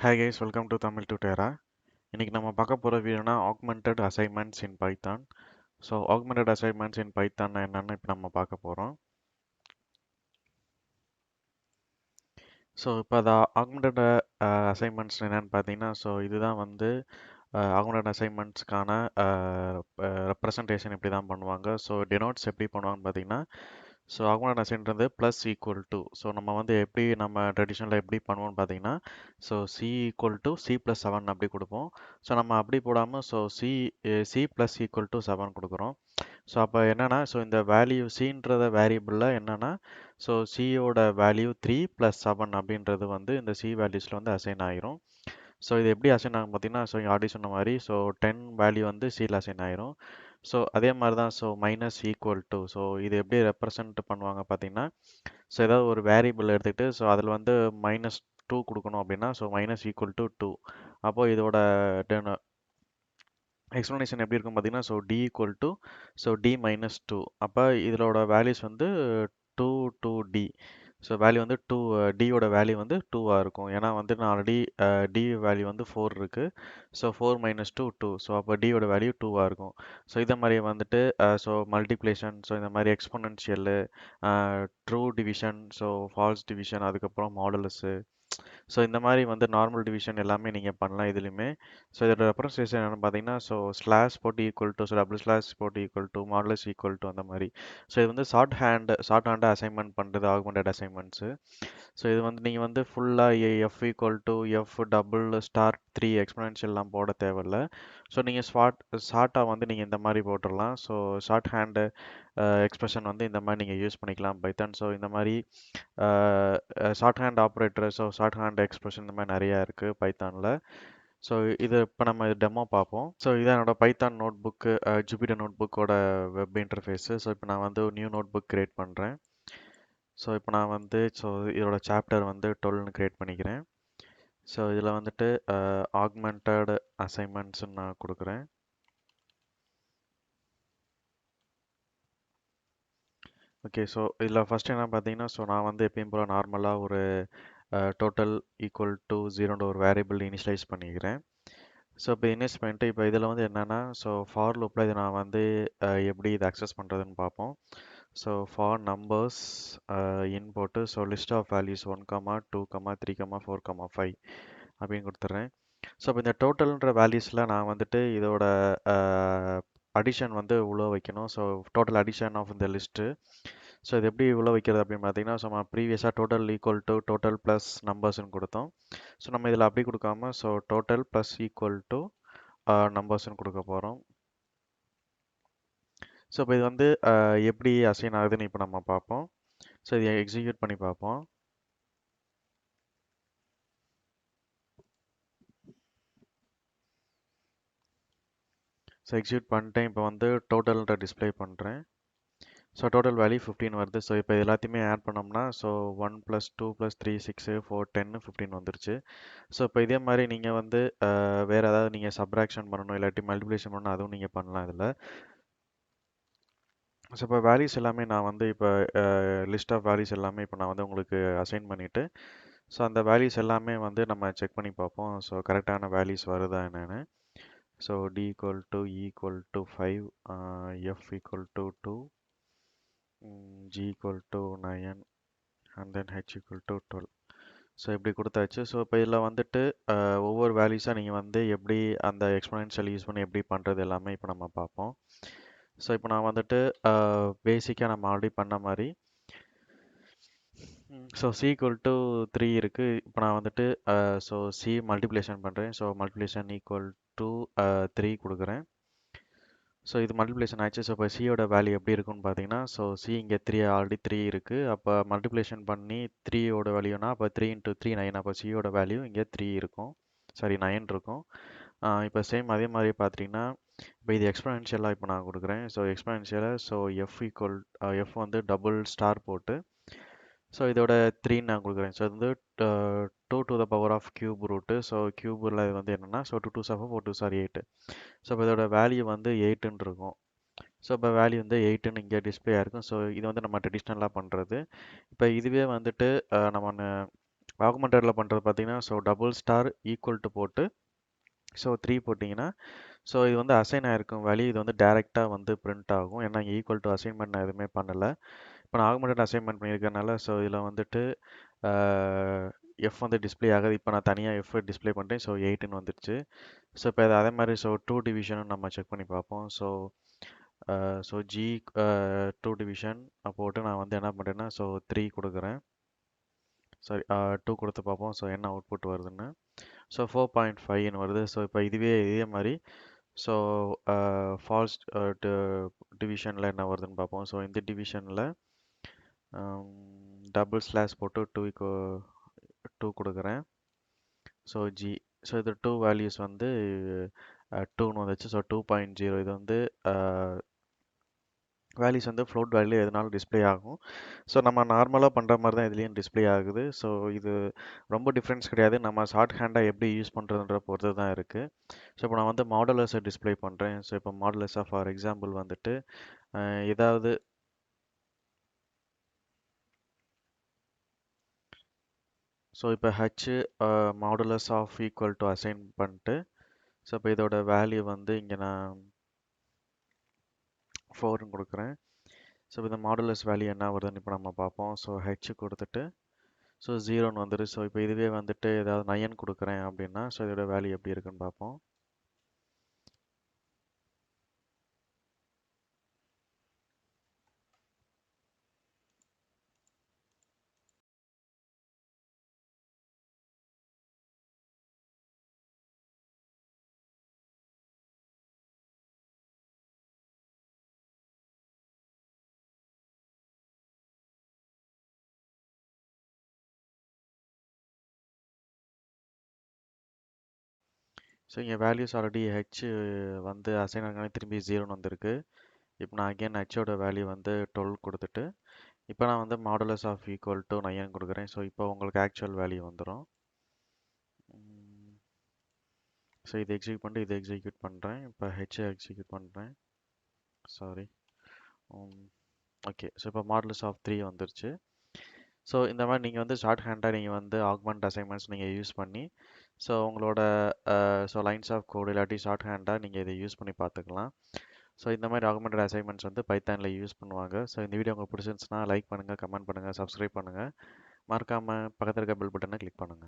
Hi guys, welcome to Tamil Tutera. இன்னைக்கு நம்ம பார்க்க போற வீடியோனா Augmented Assignments in Python. Augmented Assignments in Python என்னன்னு இப்போ நம்ம பார்க்க போறோம். இப்போ அது Augmented Assignments என்னன்னு பார்த்தீங்கன்னா, இதுதான் வந்து Augmented Assignmentsக்கான ரெப்ரசன்டேஷன் இப்படி தான் பண்ணுவாங்க. டெனோட்ஸ் எப்படி பண்ணுவாங்கன்னு பார்த்தீங்கன்னா, ஆகுமெண்ட் அசைன்றது ப்ளஸ் ஈக்குவல் டு நம்ம வந்து எப்படி நம்ம ட்ரெடிஷ்னலாக எப்படி பண்ணுவோம்னு பார்த்தீங்கன்னா C equal to C plus 7 அப்படி கொடுப்போம். நம்ம அப்படி போடாமல் சி ப்ளஸ் ஈக்குவல் டு 7 கொடுக்குறோம். அப்போ என்னன்னா இந்த வேல்யூ சின்றத வேரியபிளில் என்னன்னா சியோட வேல்யூ 3 ப்ளஸ் 7 அப்படின்றது வந்து இந்த சி வேல்யூஸில் வந்து அசைன் ஆயிரும். இது எப்படி அசைன் ஆகும் பார்த்தீங்கன்னா இங்கே ஆல்ரெடி சொன்ன மாதிரி 10 வேல்யூ வந்து சியில் அசைன் ஆயிரும். அதே மாதிரி தான் மைனஸ் ஈக்குவல் டு இது எப்படி ரெப்ரசன்ட் பண்ணுவாங்க பார்த்தீங்கன்னா ஏதாவது ஒரு வேரியபிள் எடுத்துக்கிட்டு அதில் வந்து -2 கொடுக்கணும் அப்படின்னா மைனஸ் ஈக்குவல் டு 2. அப்போ இதோட எக்ஸ்ப்ளனேஷன் எப்படி இருக்கும் பார்த்தீங்கன்னா T equals to T minus 2. அப்போ இதோட வேல்யூஸ் வந்து 2 to d. வேல்யூ வந்து 2 டியோட வேல்யூ வந்து 2ஆக இருக்கும். ஏன்னா வந்து நான் ஆல்ரெடி டி வேல்யூ வந்து 4 இருக்கு. 4 மைனஸ் 2 2. அப்போ டியோட வேல்யூ 2ஆக இருக்கும். இதே மாதிரி வந்துட்டு மல்டிப்ளேஷன் இந்த மாதிரி exponential, true division, false division, அதுக்கப்புறம் மாடுலஸு, இந்த மாதிரி வந்து நார்மல் டிவிஷன் எல்லாமே நீங்கள் பண்ணலாம் இதுலையுமே. இதோட ரெப்ரசன்டேஷன் என்னென்னு பார்த்தீங்கன்னா ஸ்லாஷ் போட்டு ஈக்குவல் டு டபுள் ஸ்லாஷ் போட்டு equal to modulus equal to அந்த மாதிரி. இது வந்து ஷார்ட் ஹேண்ட் அசைன்மெண்ட் பண்ணுறது ஆகுமெண்டட் அசைன்மெண்ட்ஸு. இது வந்து நீங்கள் வந்து ஃபுல்லாக F equal to F double star 3 எக்ஸ்பொனென்ஷியல்லாம் போட தேவையில்ல. நீங்கள் ஷார்ட்டாக வந்து நீங்கள் இந்த மாதிரி போட்டுடலாம். ஷார்ட் ஹேண்டு எக்ஸ்பிரஷன் வந்து இந்த மாதிரி நீங்கள் யூஸ் பண்ணிக்கலாம் பைத்தான். இந்த மாதிரி short hand operator, short hand expression இந்த மாதிரி நிறையா இருக்குது பைத்தானில். இது இப்போ நம்ம டெமோ பார்ப்போம். இதான் என்னோட பைத்தான் நோட் புக்கு, ஜூபிட்டர் நோட் புக்கோட வெப் இன்டர்ஃபேஸு. இப்போ நான் வந்து நியூ நோட் புக் கிரியேட் பண்ணுறேன். இப்போ நான் வந்து இதோட சாப்டர் வந்து 12ன்னு கிரியேட் பண்ணிக்கிறேன். இதில் வந்துட்டு ஆக்மெண்டட் அசைன்மெண்ட்ஸ்ன்னு நான் கொடுக்குறேன். ஓகே, இதில் ஃபஸ்ட்டு என்ன பார்த்தீங்கன்னா நான் வந்து எப்பயும் போல் நார்மலாக ஒரு டோட்டல் ஈக்குவல் டு 0ன்ற ஒரு வேரியபிள் இனிஷியலைஸ் பண்ணிக்கிறேன். இப்போ இனிஷியல் பண்ணிட்டு இப்போ இதில் வந்து என்னென்னா ஃபார் லூப்பில் இதை நான் வந்து எப்படி இதை அக்சஸ் பண்ணுறதுன்னு பார்ப்போம். ஃபார் நம்பர்ஸ் இன் போட்டு லிஸ்ட் ஆஃப் வேல்யூஸ் 1, 2, 3, 4, 5 அப்படின்னு கொடுத்துட்றேன். இப்போ இந்த டோட்டல்ன்ற வேல்யூஸில் நான் வந்துட்டு இதோட அடிஷன் வந்து உள்ள வைக்கணும். டோட்டல் அடிஷன் ஆஃப் இந்த லிஸ்ட்டு. இது எப்படி உள்ள வைக்கிறது அப்படின்னு பார்த்தீங்கன்னா நம்ம ப்ரீவியஸாக total equal to total plus நம்பர்ஸ்ன்னு கொடுத்தோம். நம்ம இதில் அப்படி கொடுக்காம டோட்டல் ப்ளஸ் ஈக்குவல் டு நம்பர்ஸ்ன்னு கொடுக்க போகிறோம். இப்போ இது வந்து எப்படி அசைன் ஆகுதுன்னு இப்போ நம்ம பார்ப்போம். இதை எக்ஸிக்யூட் பண்ணி பார்ப்போம். எக்ஸிக்யூட் பண்ணிட்டேன். இப்போ வந்து டோட்டல்ன்ற டிஸ்பிளே பண்ணுறேன். டோட்டல் வேல்யூ 15 வருது. இப்போ எல்லாத்தையுமே ஆட் பண்ணோம்னா 1 + 2 + 3 6 4 10 15 வந்துருச்சு. இப்போ இதே மாதிரி நீங்கள் வந்து வேறு ஏதாவது நீங்கள் சப்ராக்ஷன் பண்ணணும் இல்லாட்டி மல்டிப்ளிகேஷன் பண்ணணும், அதுவும் நீங்கள் பண்ணலாம் இதில். இப்போ வேல்யூஸ் எல்லாமே நான் வந்து இப்போ லிஸ்ட் ஆஃப் வேல்யூஸ் எல்லாமே இப்போ நான் வந்து உங்களுக்கு அசைன் பண்ணிவிட்டு அந்த வேல்யூஸ் எல்லாமே வந்து நம்ம செக் பண்ணி பார்ப்போம். கரெக்டான வேல்யூஸ் வருதா என்னென்னு. d = 5, f = 2, g = 9 and then h = 12. இப்படி கொடுத்தாச்சு. இப்போ இதில் வந்துட்டு ஒவ்வொரு வேல்யூஸாக நீங்கள் வந்து எப்படி அந்த எக்ஸ்பொனென்ஷியல் யூஸ் பண்ணி எப்படி பண்ணுறது எல்லாமே இப்போ நம்ம பார்ப்போம். இப்போ நான் வந்துட்டு பேசிக்காக நம்ம ஆல்ரெடி பண்ண மாதிரி c = 3 இருக்குது. இப்போ நான் வந்துட்டு c மல்டிப்ளிகேஷன் பண்ணுறேன். மல்டிப்ளிகேஷன் = 3 கொடுக்குறேன். இது மல்டிப்ளிகேஷன் ஆச்சு. இப்போ சியோட வேல்யூ எப்படி இருக்குன்னு பார்த்தீங்கன்னா சி இங்கே 3 ஆல்ரெடி 3 இருக்குது. அப்போ மல்டிப்ளிகேஷன் பண்ணி 3யோட வேல்யூனா அப்போ 3 × 3 9. அப்போ சியோட வேல்யூ இங்கே 3 இருக்கும், சாரி 9 இருக்கும். இப்போ சேம் அதே மாதிரி பார்த்துட்டிங்கன்னா இப்போ இது எக்ஸ்பொனென்ஷியலாக இப்போ நான் கொடுக்குறேன். எக்ஸ்பொனென்ஷியலாக எஃப் வந்து டபுள் ஸ்டார் போட்டு இதோட 3 நான் கொடுக்குறேன். இது வந்து 2 to the power of cube root. கியூபில் இது வந்து என்னென்னா 2 2s are 4 2s are 8. இப்போ இதோட வேல்யூ வந்து 8ன்னு இருக்கும். இப்போ வேல்யூ வந்து 8ன்னு இங்கே டிஸ்பிளே ஆயிருக்கும். இது வந்து நம்ம ட்ரெடிஷ்னலாக பண்ணுறது. இப்போ இதுவே வந்துட்டு நம்ம ஆகுமெண்டட்ல பண்ணுறது பார்த்தீங்கன்னா so double star equal to போட்டு ஸோ 3 போட்டிங்கன்னா ஸோ இது வந்து அசைன் ஆயிருக்கும் வேல்யூ இது வந்து டைரெக்டாக வந்து பிரிண்ட் ஆகும் ஏன்னா இங்கே ஈக்குவல் டு அசைன்மெண்ட் நான் எதுவுமே பண்ணலை இப்போ நான் ஆகுமெண்டட் அசைன்மெண்ட் பண்ணியிருக்கனால ஸோ இதில் வந்துட்டு எஃப் வந்து டிஸ்ப்ளே ஆகுது இப்போ நான் தனியாக எஃப் டிஸ்ப்ளே பண்ணிட்டேன் ஸோ 8ன்னு வந்துடுச்சு ஸோ இப்போ இது அதே மாதிரி ஸோ 2 டிவிஷனும் நம்ம செக் பண்ணி பார்ப்போம் ஸோ ஜி 2 டிவிஷன் போட்டு நான் வந்து என்ன பண்ணுறேன்னா ஸோ 3 கொடுக்குறேன் சாரி 2 கொடுத்து பார்ப்போம் ஸோ என்ன அவுட்புட் வருதுன்னு ஸோ 4.5ன்னு வருது ஸோ இப்போ இதே மாதிரி ஸோ ஃபால்ஸ் டிவிஷனில் என்ன வருதுன்னு பார்ப்போம் ஸோ இந்த டிவிஷனில் டபுள் ஸ்லாஷ் போட்டு 2 கொடுக்குறேன் ஸோ ஜி ஸோ இது 2 வேல்யூஸ் வந்து 2ன்னு வந்துச்சு ஸோ 2.0 இது வந்து வேல்யூஸ் வந்து ஃப்ளோட் வேல்யூ எதனாலும் டிஸ்ப்ளே ஆகும் ஸோ நம்ம நார்மலாக பண்ணுற மாதிரி தான் இதுலேயும் டிஸ்ப்ளே ஆகுது ஸோ இது ரொம்ப டிஃப்ரென்ஸ் கிடையாது நம்ம ஷார்ட் ஹேண்டாக எப்படி யூஸ் பண்ணுறதுன்ற பொறுத்து தான் இருக்குது ஸோ இப்போ நான் வந்து மாடுலஸை டிஸ்ப்ளே பண்ணுறேன் ஸோ இப்போ மாடுலஸாக ஃபார் எக்ஸாம்பிள் வந்துட்டு ஏதாவது ஸோ இப்போ ஹச் modulus of equal to assign பண்ணிட்டு ஸோ இப்போ இதோட வேல்யூ வந்து இங்கே நான் 4ன்னு கொடுக்குறேன் ஸோ இந்த மாடுலஸ் வேல்யூ என்ன வருதுன்னு இப்போ நம்ம பார்ப்போம் ஸோ ஹெச் கொடுத்துட்டு ஸோ 0ன்னு வந்துடு ஸோ இப்போ இதுவே வந்துட்டு ஏதாவது 9 கொடுக்குறேன் அப்படின்னா ஸோ இதோட வேல்யூ எப்படி இருக்குன்னு பார்ப்போம் ஸோ இங்கே வேல்யூஸ் ஆல்ரெடி ஹெச் வந்து அசைன் ஆகணும் திரும்பி 0ன்னு வந்திருக்கு இப்போ நான் அகெயின் ஹெச்சோட வேல்யூ வந்து 12 கொடுத்துட்டு இப்போ நான் வந்து மாடுலஸ் ஆஃப் ஈக்குவல் டு 9 கொடுக்குறேன் ஸோ இப்போ உங்களுக்கு ஆக்சுவல் வேல்யூ வந்துடும் ஸோ இது எக்ஸிக்யூட் பண்ணிட்டு இதை எக்ஸிக்யூட் பண்ணுறேன் இப்போ ஹெச் எக்ஸிக்யூட் பண்ணுறேன் சாரி ஓகே ஸோ இப்போ மாடுலஸ் ஆஃப் 3 வந்துருச்சு ஸோ இந்த மாதிரி நீங்கள் வந்து ஷார்ட் ஹேண்டாக நீங்கள் வந்து ஆக்மெண்ட் அசைன்மெண்ட்ஸ் நீங்கள் யூஸ் பண்ணி ஸோ உங்களோட ஸோ லைன்ஸ் ஆஃப் கோடு இல்லாட்டி ஷார்ட் ஹேண்டாக நீங்கள் இதை யூஸ் பண்ணி பார்த்துக்கலாம் ஸோ இந்த மாதிரி ஆகுமெண்டட் அசைன்மெண்ட்ஸ் வந்து பைத்தானில் யூஸ் பண்ணுவாங்க ஸோ இந்த வீடியோ உங்களுக்கு பிடிச்சிருந்துச்சுன்னா லைக் பண்ணுங்கள் கமெண்ட் பண்ணுங்கள் சப்ஸ்கிரைப் பண்ணுங்கள் மறக்காமல் பக்கத்தில் இருக்க பெல் பட்டனை கிளிக் பண்ணுங்கள்